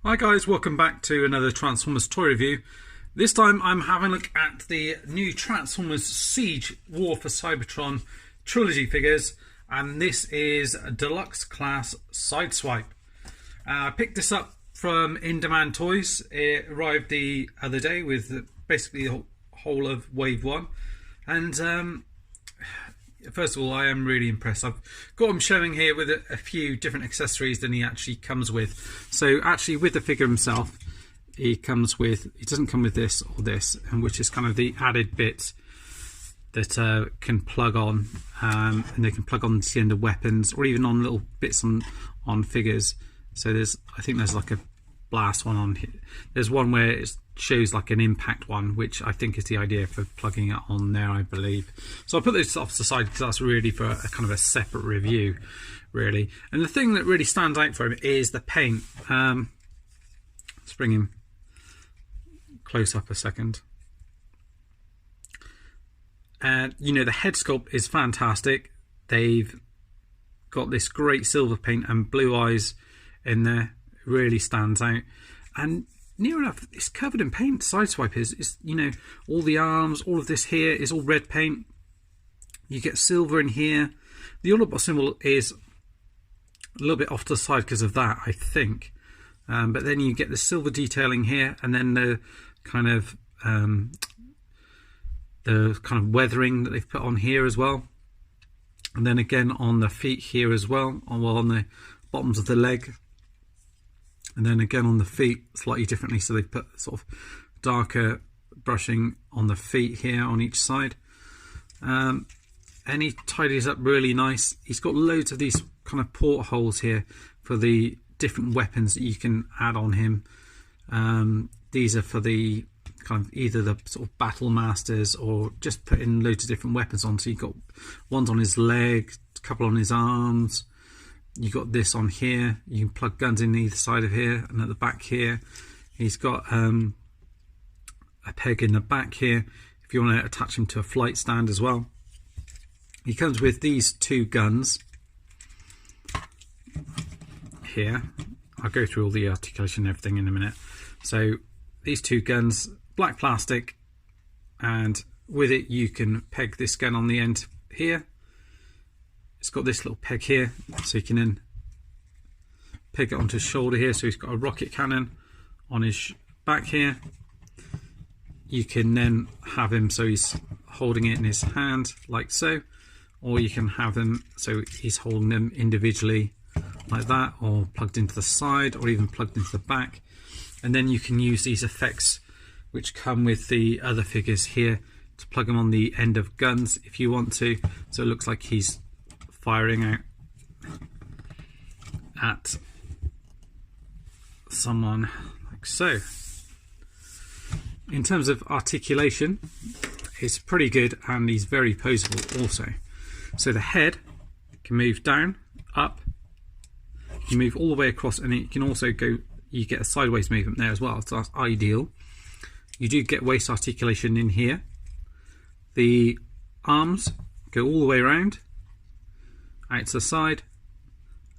Hi guys, welcome back to another Transformers toy review. This time I'm having a look at the new Transformers Siege War for Cybertron trilogy figures, and this is a deluxe class Sideswipe. I picked this up from In Demand Toys. It arrived the other day with basically the whole of Wave 1, and first of all, I am really impressed. I've got him showing here with a few different accessories than he actually comes with. So actually with the figure himself, he doesn't come with this or this, and which is kind of the added bit that can plug on, and they can plug on to the end of weapons or even on little bits on figures. So I think there's like a blast one on here. There's one where it shows like an impact one, which I think is the idea for plugging it on there, I believe. So I'll put this off to the side because that's really for a kind of a separate review, really. And the thing that really stands out for him is the paint. Let's bring him close up a second. And you know, the head sculpt is fantastic. They've got this great silver paint and blue eyes in there. It really stands out. And near enough, it's covered in paint. Sideswipe is, you know, all the arms, all of this here is all red paint. You get silver in here. The Autobot symbol is a little bit off to the side because of that, I think. But then you get the silver detailing here, and then the kind of weathering that they've put on here as well. And then again on the feet here as well, on the bottoms of the leg. And then again on the feet slightly differently, so they've put sort of darker brushing on the feet here on each side. And he tidies up really nice. He's got loads of these kind of portholes here for the different weapons that you can add on him. These are for the kind of either the sort of battle masters or just putting loads of different weapons on. So you've got ones on his leg, a couple on his arms. You got this on here. You can plug guns in either side of here, and at the back here he's got a peg in the back here if you want to attach him to a flight stand as well. He comes with these two guns here. I'll go through all the articulation and everything in a minute. So these two guns, black plastic, and with it you can peg this gun on the end here. It's got this little peg here, so you can then peg it onto his shoulder here. So he's got a rocket cannon on his back here. You can then have him so he's holding it in his hand like so, or you can have them so he's holding them individually like that, or plugged into the side, or even plugged into the back. And then you can use these effects which come with the other figures here to plug them on the end of guns if you want to, so it looks like he's firing out at someone like so. In terms of articulation, it's pretty good, and he's very poseable also. So the head can move down, up, you move all the way across, and it can also go, you get a sideways movement there as well, so that's ideal. You do get waist articulation in here. The arms go all the way around, out to the side,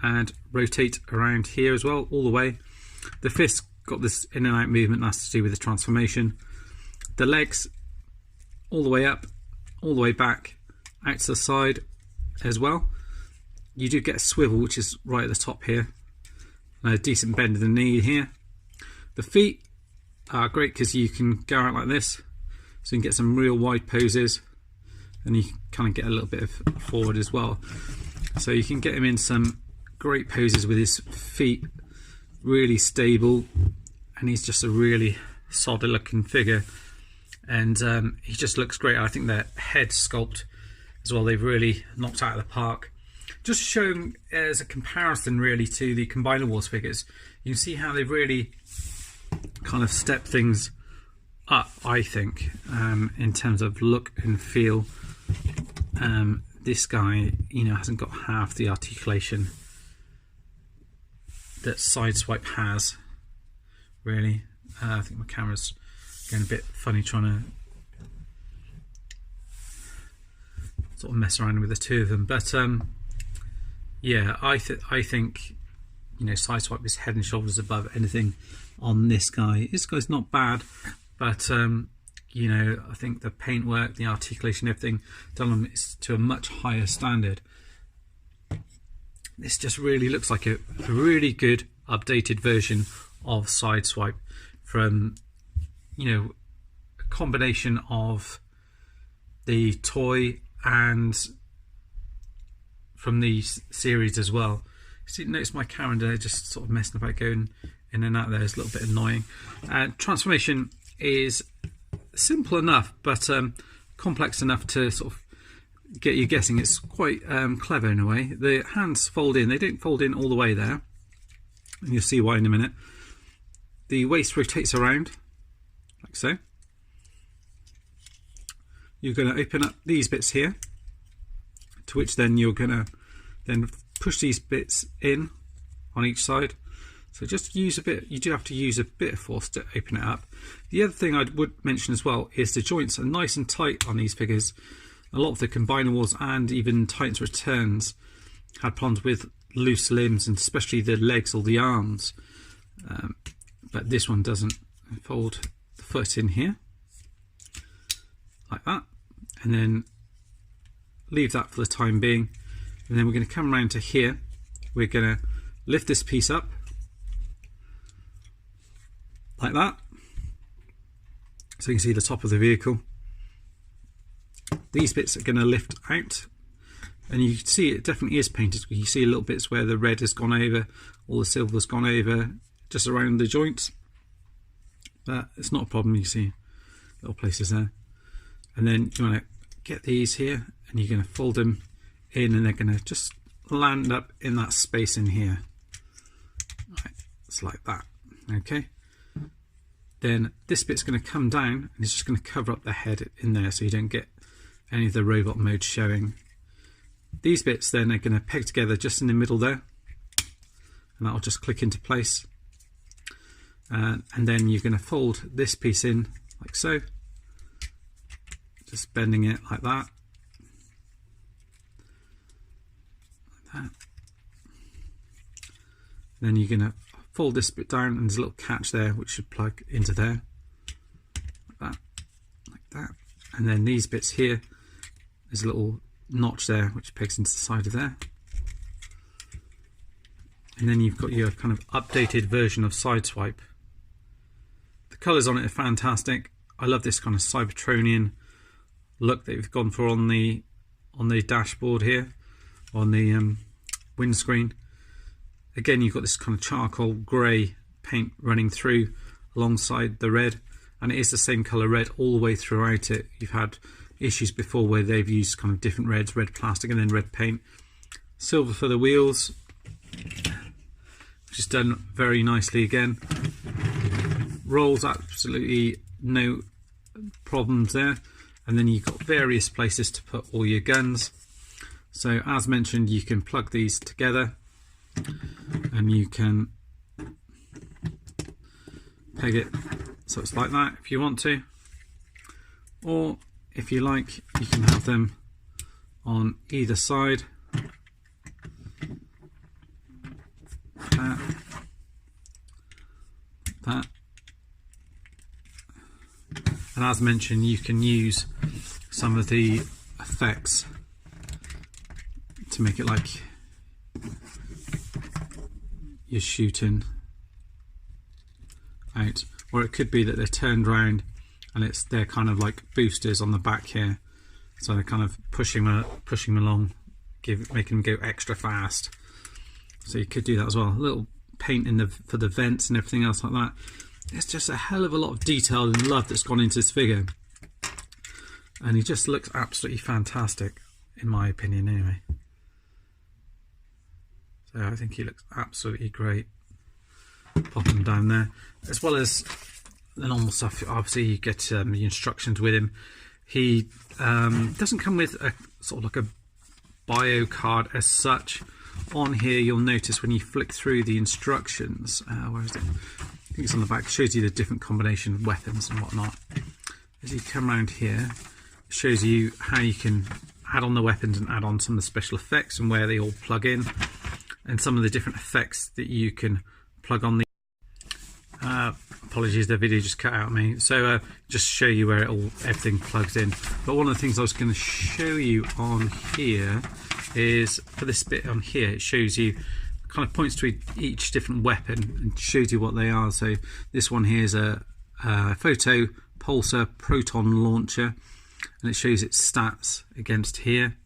and rotate around here as well, all the way. The fist got this in and out movement, that's to do with the transformation. The legs all the way up, all the way back, out to the side as well. You do get a swivel, which is right at the top here, and a decent bend of the knee here. The feet are great because you can go out like this, so you can get some real wide poses, and you can kind of get a little bit of forward as well. So you can get him in some great poses with his feet, really stable, and he's just a really solid looking figure, and he just looks great. I think their head sculpt as well, they've really knocked out of the park. Just showing as a comparison really to the Combiner Wars figures, you can see how they've really kind of stepped things up, I think, in terms of look and feel. This guy, you know, hasn't got half the articulation that Sideswipe has, really. I think my camera's going a bit funny trying to sort of mess around with the two of them, but yeah, I think you know, Sideswipe is head and shoulders above anything on this guy. This guy's not bad, but you know, I think the paintwork, the articulation, everything done on is to a much higher standard. This just really looks like a really good updated version of Sideswipe from, you know, a combination of the toy and from the series as well. See, notice my camera there just sort of messing about, going in and out there. It's a little bit annoying. Transformation is simple enough, but complex enough to sort of get you guessing. It's quite clever in a way. The hands fold in. They don't fold in all the way there, and you'll see why in a minute. The waist rotates around like so. You're going to open up these bits here, to which then you're going to then push these bits in on each side. So just use a bit, you do have to use a bit of force to open it up. The other thing I would mention as well is the joints are nice and tight on these figures. A lot of the combinables and even Titans Returns had problems with loose limbs, and especially the legs or the arms. But this one doesn't. Fold the foot in here like that, and then leave that for the time being. And then we're going to come around to here. We're going to lift this piece up like that, so you can see the top of the vehicle. These bits are going to lift out, and you can see it definitely is painted. You see little bits where the red has gone over, all the silver has gone over just around the joints, but it's not a problem. You see little places there. And then you want to get these here, and you're going to fold them in, and they're going to just land up in that space in here. Right, it's like that. Okay. Then this bit's going to come down, and it's just going to cover up the head in there, so you don't get any of the robot mode showing. These bits then are going to peg together just in the middle there, and that'll just click into place. And then you're going to fold this piece in like so, just bending it like that. Like that. Then you're going to fold this bit down, and there's a little catch there which should plug into there, like that, like that. And then these bits here, there's a little notch there which pegs into the side of there. And then you've got your kind of updated version of Sideswipe. The colours on it are fantastic. I love this kind of Cybertronian look that we've gone for on the dashboard here, on the windscreen. Again, you've got this kind of charcoal grey paint running through alongside the red, and it is the same colour red all the way throughout it. You've had issues before where they've used kind of different reds, red plastic and then red paint. Silver for the wheels, which is done very nicely again. Rolls absolutely no problems there. And then you've got various places to put all your guns. So as mentioned, you can plug these together, and you can peg it so it's like that if you want to, or if you like, you can have them on either side like that, like that. And as mentioned, you can use some of the effects to make it like you're shooting out, or it could be that they're turned around and they're kind of like boosters on the back here, so they're kind of pushing them along, making them go extra fast. So you could do that as well. A little paint for the vents and everything else like that. It's just a hell of a lot of detail and love that's gone into this figure, and he just looks absolutely fantastic in my opinion anyway. So I think he looks absolutely great. Pop him down there, as well as the normal stuff. Obviously you get the instructions with him. He doesn't come with a sort of like a bio card as such. On here you'll notice when you flick through the instructions, where is it? I think it's on the back. It shows you the different combination of weapons and whatnot. As you come around here, it shows you how you can add on the weapons and add on some of the special effects and where they all plug in. and some of the different effects that you can plug on the apologies, the video just cut out on me. So just show you where everything plugs in. But one of the things I was going to show you on here is, for this bit on here, it shows you, kind of points to each different weapon and shows you what they are. So this one here is a photo pulsar proton launcher, and it shows its stats against here.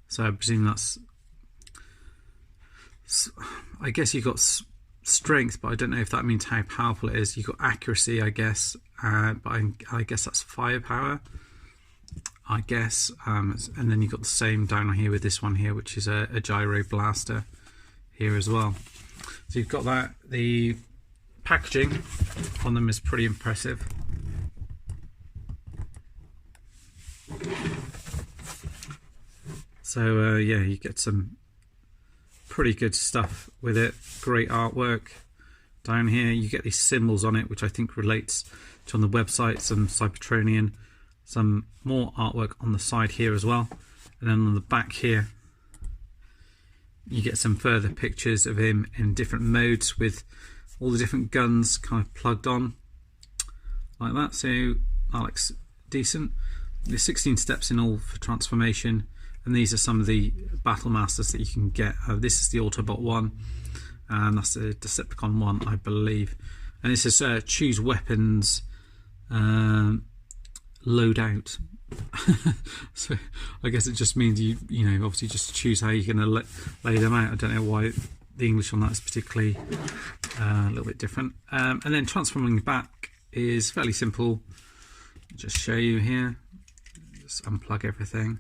So I presume that's, I guess you've got strength, but I don't know if that means how powerful it is. You've got accuracy, I guess, but I guess that's firepower, I guess. And then you've got the same down here with this one here, which is a gyro blaster here as well. So you've got that. The packaging on them is pretty impressive. So yeah, you get some pretty good stuff with it. Great artwork down here. You get these symbols on it, which I think relates to, on the website, some Cybertronian, some more artwork on the side here as well, and then on the back here you get some further pictures of him in different modes with all the different guns kind of plugged on like that. So that looks decent. There's 16 steps in all for transformation, and these are some of the battle masters that you can get. This is the Autobot one, and that's the Decepticon one, I believe. And this is choose weapons, load out. So I guess it just means you know, obviously just choose how you're going to lay them out. I don't know why the English on that is particularly a little bit different. And then transforming back is fairly simple. I'll just show you here. Just unplug everything.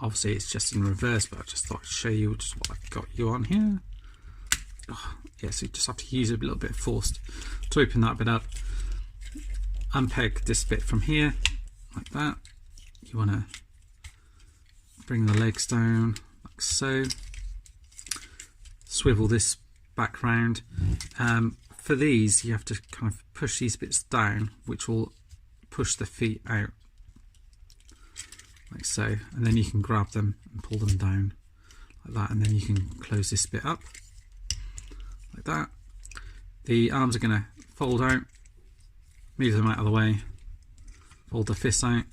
Obviously it's just in reverse, but I just thought I'd show you just what I've got you on here. Oh, yeah, so you just have to use a little bit of force to open that bit up. Unpeg this bit from here, like that. You want to bring the legs down, like so. Swivel this back round. For these, you have to kind of push these bits down, which will push the feet out. Like so, and then you can grab them and pull them down like that, and then you can close this bit up like that. The arms are going to fold out, move them out of the way, fold the fists out,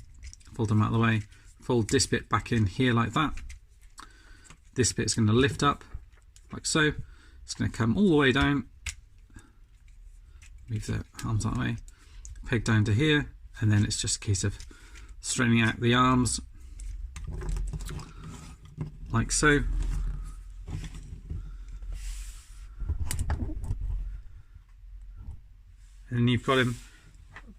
fold them out of the way, fold this bit back in here like that. This bit is going to lift up like so. It's going to come all the way down, move the arms out of the way, peg down to here, and then it's just a case of straightening out the arms like so. And you've got him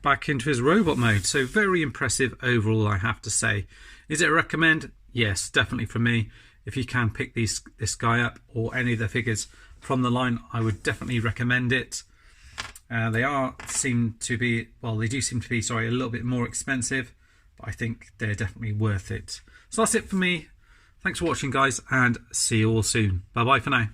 back into his robot mode. So very impressive overall, I have to say. Is it a recommend? Yes, definitely for me. If you can pick this guy up or any of the figures from the line, I would definitely recommend it. They do seem to be, sorry, a little bit more expensive, but I think they're definitely worth it. So that's it for me. Thanks for watching, guys, and see you all soon. Bye bye for now.